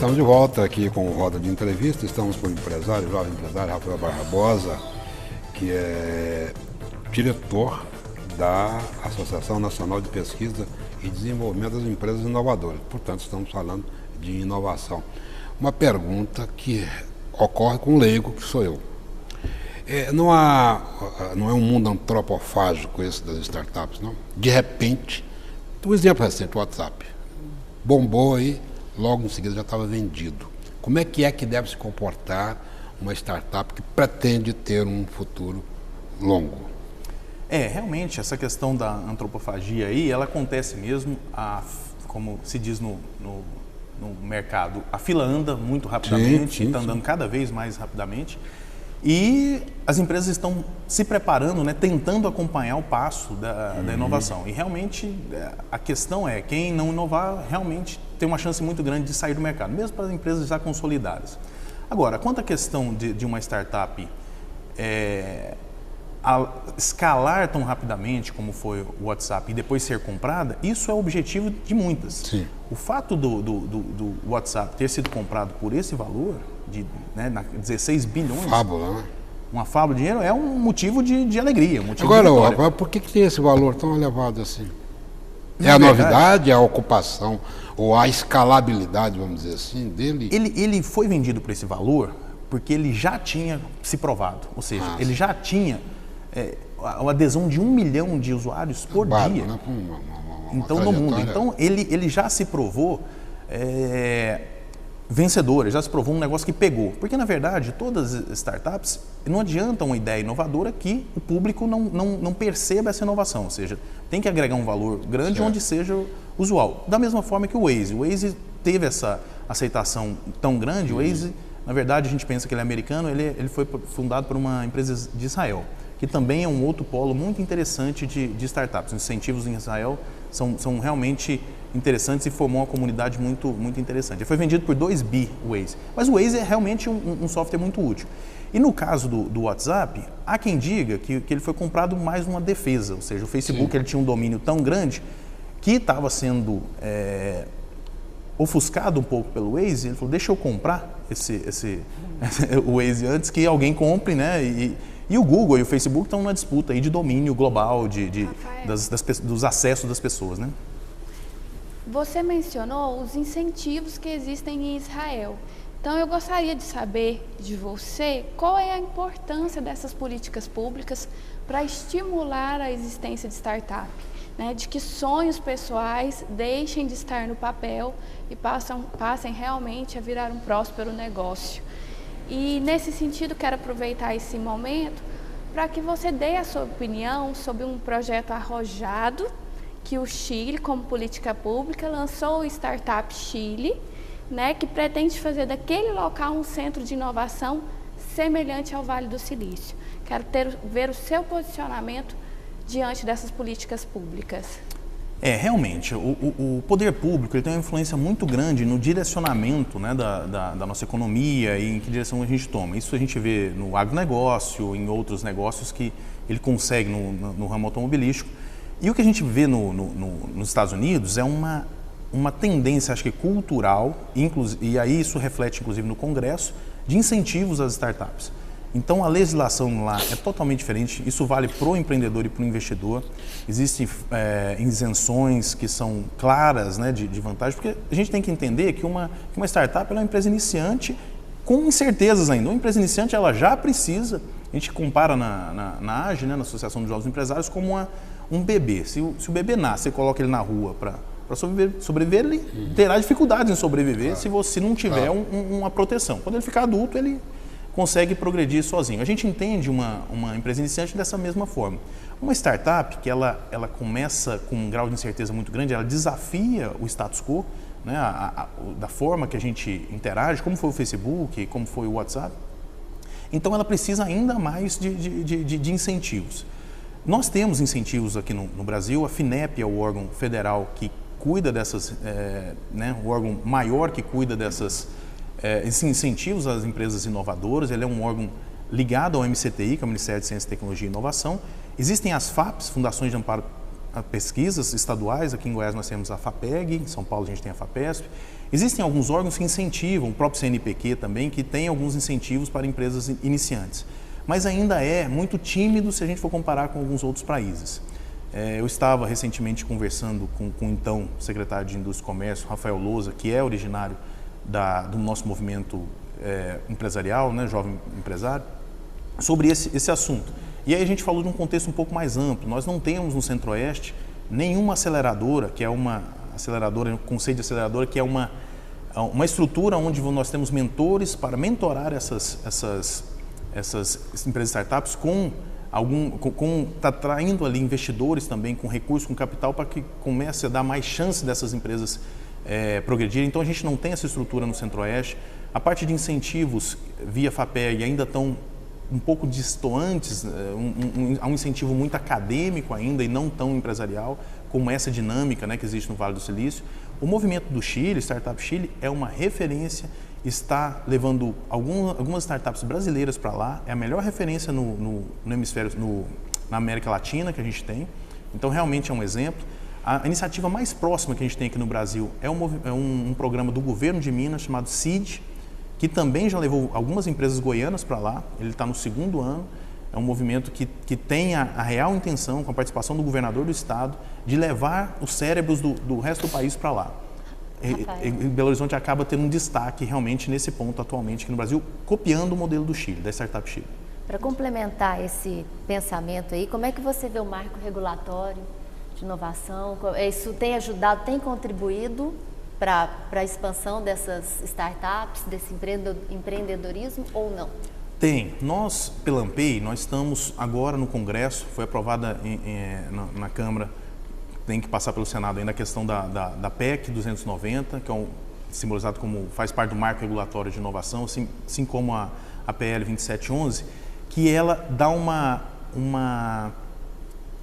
estamos de volta aqui com o Roda de Entrevista. Estamos com o empresário, jovem empresário Rafael Barbosa, que é diretor da Associação Nacional de Pesquisa e Desenvolvimento das Empresas Inovadoras. Portanto, estamos falando de inovação. Uma pergunta que ocorre com um leigo, que sou eu. Não é um mundo antropofágico esse das startups, não? De repente, um exemplo recente, o WhatsApp. Bombou aí, logo em seguida já estava vendido. Como é que deve se comportar uma startup que pretende ter um futuro longo? Realmente, essa questão da antropofagia aí, ela acontece mesmo, como se diz no mercado, a fila anda muito rapidamente, está andando cada vez mais rapidamente, e as empresas estão se preparando, né, tentando acompanhar o passo da inovação. E realmente a questão é, quem não inovar realmente tem uma chance muito grande de sair do mercado, mesmo para as empresas já consolidadas. Agora, quanto à questão de uma startup escalar tão rapidamente como foi o WhatsApp e depois ser comprada, isso é o objetivo de muitas. Sim. O fato do WhatsApp ter sido comprado por esse valor, de 16 bilhões, Fábula, né? Uma fábula de dinheiro, é um motivo de alegria, um motivo Agora, de vitória. Rafael, por que tem esse valor tão elevado assim? Na a verdade, novidade, a ocupação ou a escalabilidade, vamos dizer assim, dele? Ele foi vendido por esse valor porque ele já tinha se provado, ou seja, ele já tinha a adesão de 1 milhão de usuários por dia. Né? Então, no mundo. Então, ele já se provou vencedor, já se provou um negócio que pegou. Porque, na verdade, todas as startups, não adianta uma ideia inovadora que o público não perceba essa inovação. Ou seja, tem que agregar um valor grande onde seja usual. Da mesma forma que o Waze. O Waze teve essa aceitação tão grande. O Waze, na verdade, a gente pensa que ele é americano, ele foi fundado por uma empresa de Israel, que também é um outro polo muito interessante de startups. Os incentivos em Israel são realmente interessantes e formou uma comunidade muito, muito interessante. Ele foi vendido por 2 bi o Waze, mas o Waze é realmente um software muito útil. E no caso do WhatsApp, há quem diga que ele foi comprado mais uma defesa, ou seja, o Facebook ele tinha um domínio tão grande que estava sendo ofuscado um pouco pelo Waze. Ele falou, deixa eu comprar o Waze antes que alguém compre, né? E o Google e o Facebook estão numa disputa aí de domínio global, dos acessos das pessoas, né? Você mencionou os incentivos que existem em Israel. Então, eu gostaria de saber de você qual é a importância dessas políticas públicas para estimular a existência de startup, né? De que sonhos pessoais deixem de estar no papel e passem realmente a virar um próspero negócio. E, nesse sentido, quero aproveitar esse momento para que você dê a sua opinião sobre um projeto arrojado que o Chile, como política pública, lançou o Startup Chile, né, que pretende fazer daquele local um centro de inovação semelhante ao Vale do Silício. Quero ver o seu posicionamento diante dessas políticas públicas. Realmente, o poder público ele tem uma influência muito grande no direcionamento, né, da nossa economia e em que direção a gente toma. Isso a gente vê no agronegócio, em outros negócios que ele consegue no ramo automobilístico. E o que a gente vê nos Estados Unidos é uma tendência, acho que cultural, e aí isso reflete inclusive no Congresso, de incentivos às startups. Então a legislação lá é totalmente diferente, isso vale para o empreendedor e para o investidor. Existem isenções que são claras, né, de vantagem, porque a gente tem que entender que uma startup ela é uma empresa iniciante com incertezas ainda. Uma empresa iniciante ela já precisa, a gente compara na AGE, né, na Associação dos Jovens Empresários, como um bebê. Se o bebê nasce, você coloca ele na rua para sobreviver, ele terá dificuldades em sobreviver se você não tiver uma proteção. Quando ele ficar adulto, ele consegue progredir sozinho. A gente entende uma empresa iniciante dessa mesma forma. Uma startup que ela começa com um grau de incerteza muito grande, ela desafia o status quo, né, da forma que a gente interage, como foi o Facebook, como foi o WhatsApp. Então ela precisa ainda mais de incentivos. Nós temos incentivos aqui no Brasil, a FINEP é o órgão federal que cuida dessas, né, o órgão maior que cuida esses incentivos às empresas inovadoras. Ele é um órgão ligado ao MCTI, que é o Ministério de Ciência, Tecnologia e Inovação. Existem as FAPs, Fundações de Amparo pesquisas estaduais, aqui em Goiás nós temos a FAPEG, em São Paulo a gente tem a FAPESP. Existem alguns órgãos que incentivam, o próprio CNPq também, que tem alguns incentivos para empresas iniciantes. Mas ainda é muito tímido se a gente for comparar com alguns outros países. Eu estava recentemente conversando com o então secretário de Indústria e Comércio, Rafael Lousa, que é originário do nosso movimento empresarial, né, jovem empresário, sobre esse assunto. E aí a gente falou de um contexto um pouco mais amplo. Nós não temos no Centro-Oeste nenhuma aceleradora, que é uma aceleradora, um conceito de aceleradora, que é uma estrutura onde nós temos mentores para mentorar essas empresas startups está atraindo ali investidores também com recursos, com capital, para que comece a dar mais chance dessas empresas progredirem. Então a gente não tem essa estrutura no Centro-Oeste. A parte de incentivos via FAPEG ainda estão um pouco distantes, há um incentivo muito acadêmico ainda e não tão empresarial, como essa dinâmica, né, que existe no Vale do Silício. O movimento do Chile, Startup Chile, é uma referência, está levando algumas startups brasileiras para lá, é a melhor referência no hemisfério, na América Latina que a gente tem, então realmente é um exemplo. A iniciativa mais próxima que a gente tem aqui no Brasil é um programa do governo de Minas chamado CID, que também já levou algumas empresas goianas para lá, ele está no 2º ano. É um movimento que tem a real intenção, com a participação do governador do estado, de levar os cérebros do resto do país para lá. E Belo Horizonte acaba tendo um destaque realmente nesse ponto atualmente aqui no Brasil, copiando o modelo do Chile, da Startup Chile. Para complementar esse pensamento aí, como é que você vê o marco regulatório de inovação? Isso tem ajudado, tem contribuído para a expansão dessas startups, desse empreendedorismo ou não? Tem. Nós, pela ANPEI, nós estamos agora no Congresso, foi aprovada na Câmara, tem que passar pelo Senado ainda a questão da PEC 290, que é simbolizado como, faz parte do marco regulatório de inovação, assim como a PL 2711, que ela dá uma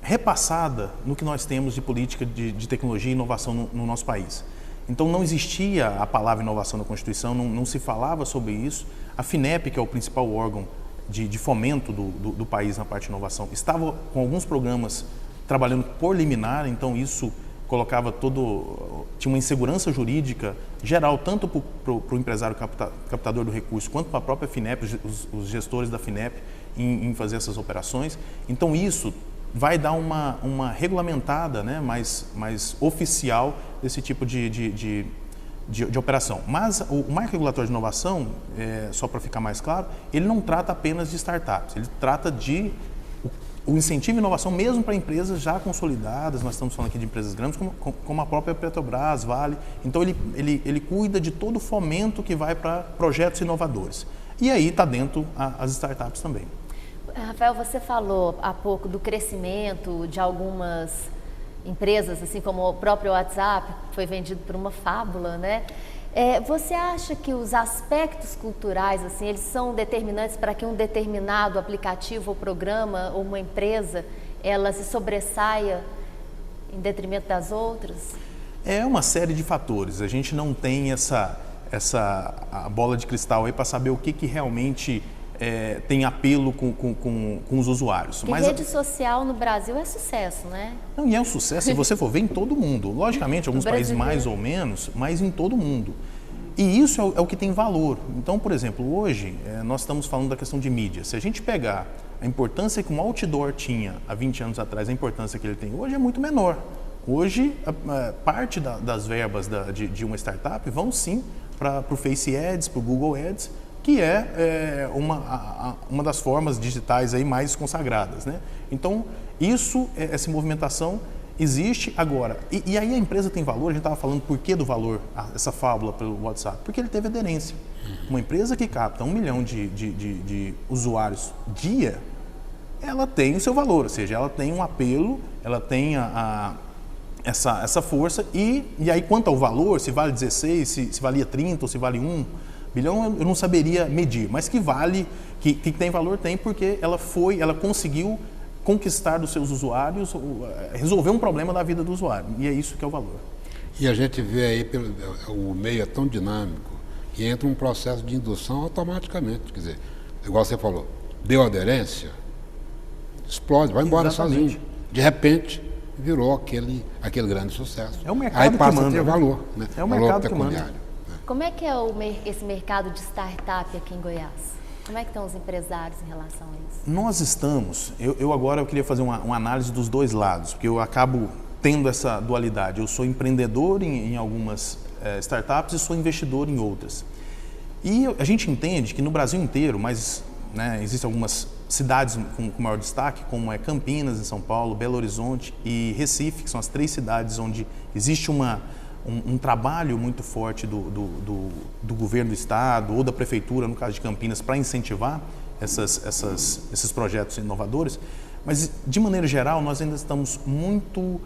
repassada no que nós temos de política de tecnologia e inovação no nosso país. Então não existia a palavra inovação na Constituição, não se falava sobre isso. A FINEP, que é o principal órgão de fomento do país na parte de inovação, estava com alguns programas trabalhando por liminar, então isso colocava tinha uma insegurança jurídica geral, tanto para o empresário captador do recurso, quanto para a própria FINEP, os gestores da FINEP, em fazer essas operações. Então isso vai dar uma regulamentada, né, mais oficial desse tipo de operação. Mas o marco regulatório de inovação, só para ficar mais claro, ele não trata apenas de startups, ele trata o incentivo à inovação mesmo para empresas já consolidadas. Nós estamos falando aqui de empresas grandes como a própria Petrobras, Vale. Então ele cuida de todo o fomento que vai para projetos inovadores. E aí está dentro as startups também. Rafael, você falou há pouco do crescimento de algumas empresas, assim como o próprio WhatsApp, foi vendido por uma fábula, né? Você acha que os aspectos culturais, assim, eles são determinantes para que um determinado aplicativo ou programa ou uma empresa, ela se sobressaia em detrimento das outras? É uma série de fatores. A gente não tem a bola de cristal aí para saber o que realmente tem apelo com os usuários. Mas rede social no Brasil é sucesso, né? Não, e é um sucesso, se você for ver, em todo mundo. Logicamente, alguns países mais ou menos, mas em todo mundo. E isso é o que tem valor. Então, por exemplo, hoje nós estamos falando da questão de mídia. Se a gente pegar a importância que um outdoor tinha há 20 anos atrás, a importância que ele tem hoje é muito menor. Hoje, parte das verbas de uma startup vão sim para o Face Ads, para o Google Ads, que é uma das formas digitais aí mais consagradas, né? Então, essa movimentação existe agora. E aí a empresa tem valor, a gente estava falando por que do valor, essa fábula pelo WhatsApp, porque ele teve aderência. Uma empresa que capta 1 milhão de usuários dia, ela tem o seu valor, ou seja, ela tem um apelo, ela tem essa força, e aí quanto ao valor, se vale 16, se valia 30 ou se vale 1 bilhão, eu não saberia medir, mas que vale, que tem valor, tem, porque ela conseguiu conquistar dos seus usuários, resolver um problema da vida do usuário, e é isso que é o valor. E a gente vê aí, o meio é tão dinâmico, que entra um processo de indução automaticamente, quer dizer, igual você falou, deu aderência, explode, vai embora sozinho. De repente, virou aquele grande sucesso. É o mercado aí que passa manda, a ter né? valor, né? É o valor mercado que pecuniário. manda. Como é que é esse mercado de startup aqui em Goiás? Como é que estão os empresários em relação a isso? Nós estamos, agora eu queria fazer uma análise dos dois lados, porque eu acabo tendo essa dualidade. Eu sou empreendedor em algumas startups e sou investidor em outras. E a gente entende que no Brasil inteiro, mas né, existem algumas cidades com maior destaque, como é Campinas, em São Paulo, Belo Horizonte e Recife, que são as 3 cidades onde existe um trabalho muito forte do governo do estado ou da prefeitura, no caso de Campinas, para incentivar esses projetos inovadores, mas de maneira geral nós ainda estamos muito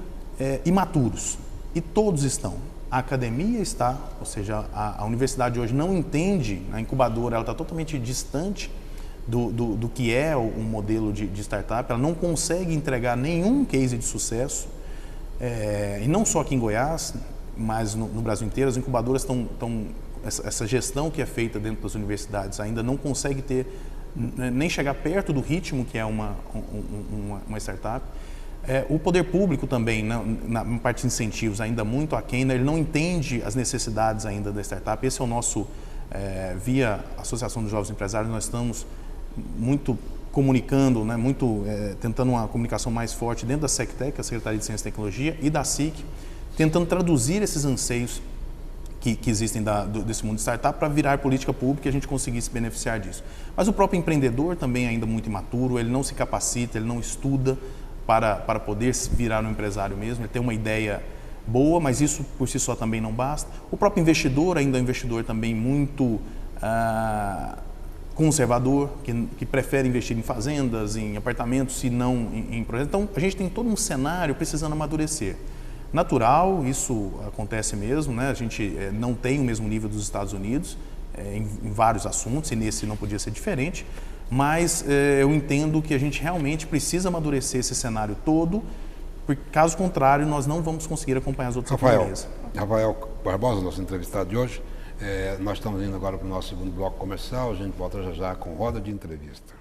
imaturos e todos estão. A academia está, ou seja, a universidade hoje não entende, a incubadora ela está totalmente distante do que é um modelo de startup, ela não consegue entregar nenhum case de sucesso, e não só aqui em Goiás, mas no Brasil inteiro. As incubadoras essa gestão que é feita dentro das universidades ainda não consegue nem chegar perto do ritmo que é uma startup. O poder público também, na parte de incentivos, ainda muito aquém, né? Ele não entende as necessidades ainda da startup. Esse é o nosso, via Associação dos Jovens Empresários, nós estamos muito comunicando, né? Tentando uma comunicação mais forte dentro da SECTEC, a Secretaria de Ciência e Tecnologia, e da SIC, tentando traduzir esses anseios que existem desse mundo de startup para virar política pública e a gente conseguir se beneficiar disso. Mas o próprio empreendedor também é ainda muito imaturo, ele não se capacita, ele não estuda para poder virar um empresário mesmo, ele tem uma ideia boa, mas isso por si só também não basta. O próprio investidor ainda é um investidor também muito conservador, que prefere investir em fazendas, em apartamentos e não em projetos. Então, a gente tem todo um cenário precisando amadurecer. Natural, isso acontece mesmo, né? A gente não tem o mesmo nível dos Estados Unidos em vários assuntos, e nesse não podia ser diferente, mas eu entendo que a gente realmente precisa amadurecer esse cenário todo, porque caso contrário nós não vamos conseguir acompanhar as outras economias. Rafael Barbosa, nosso entrevistado de hoje, nós estamos indo agora para o nosso segundo bloco comercial, a gente volta já com roda de entrevista.